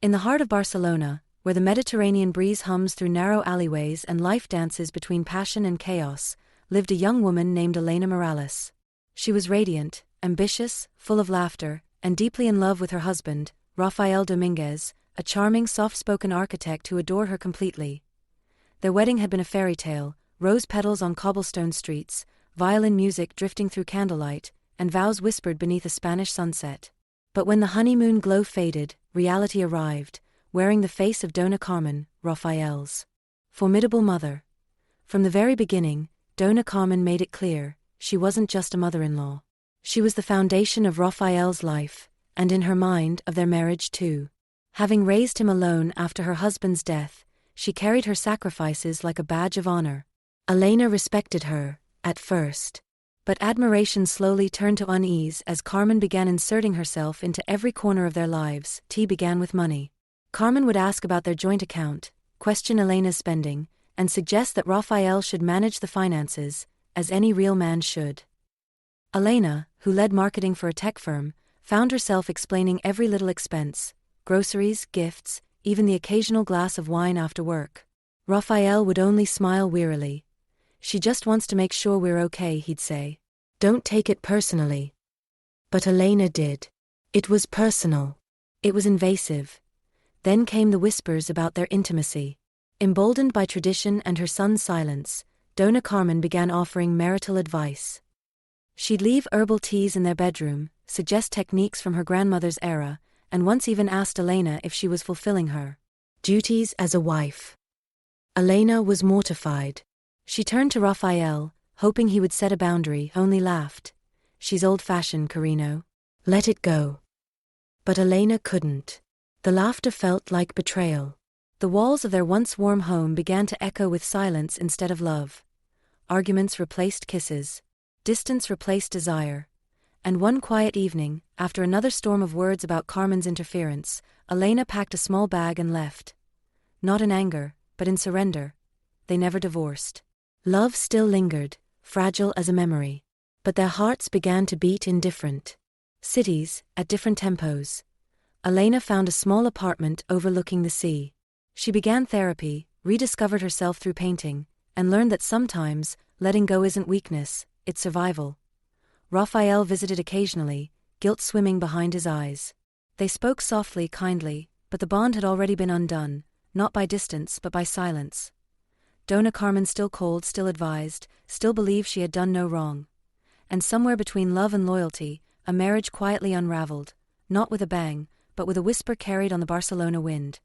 In the heart of Barcelona, where the Mediterranean breeze hums through narrow alleyways and life dances between passion and chaos, lived a young woman named Elena Morales. She was radiant, ambitious, full of laughter, and deeply in love with her husband, Rafael Dominguez, a charming, soft-spoken architect who adored her completely. Their wedding had been a fairy tale, rose petals on cobblestone streets, violin music drifting through candlelight, and vows whispered beneath a Spanish sunset. But when the honeymoon glow faded, reality arrived, wearing the face of Dona Carmen, Rafael's formidable mother. From the very beginning, Dona Carmen made it clear, she wasn't just a mother-in-law. She was the foundation of Rafael's life, and in her mind, of their marriage too. Having raised him alone after her husband's death, she carried her sacrifices like a badge of honor. Elena respected her, at first. But admiration slowly turned to unease as Carmen began inserting herself into every corner of their lives. Tea began with money. Carmen would ask about their joint account, question Elena's spending, and suggest that Rafael should manage the finances, as any real man should. Elena, who led marketing for a tech firm, found herself explaining every little expense, groceries, gifts, even the occasional glass of wine after work. Rafael would only smile wearily. "She just wants to make sure we're okay," he'd say. "Don't take it personally." But Elena did. It was personal. It was invasive. Then came the whispers about their intimacy. Emboldened by tradition and her son's silence, Dona Carmen began offering marital advice. She'd leave herbal teas in their bedroom, suggest techniques from her grandmother's era, and once even asked Elena if she was fulfilling her duties as a wife. Elena was mortified. She turned to Rafael, hoping he would set a boundary, only laughed. "She's old-fashioned, Carino. Let it go." But Elena couldn't. The laughter felt like betrayal. The walls of their once warm home began to echo with silence instead of love. Arguments replaced kisses. Distance replaced desire. And one quiet evening, after another storm of words about Carmen's interference, Elena packed a small bag and left. Not in anger, but in surrender. They never divorced. Love still lingered, fragile as a memory. But their hearts began to beat in different cities, at different tempos. Elena found a small apartment overlooking the sea. She began therapy, rediscovered herself through painting, and learned that sometimes, letting go isn't weakness, it's survival. Rafael visited occasionally, guilt swimming behind his eyes. They spoke softly, kindly, but the bond had already been undone, not by distance but by silence. Dona Carmen still cold, still advised, still believed she had done no wrong. And somewhere between love and loyalty, a marriage quietly unraveled, not with a bang, but with a whisper carried on the Barcelona wind.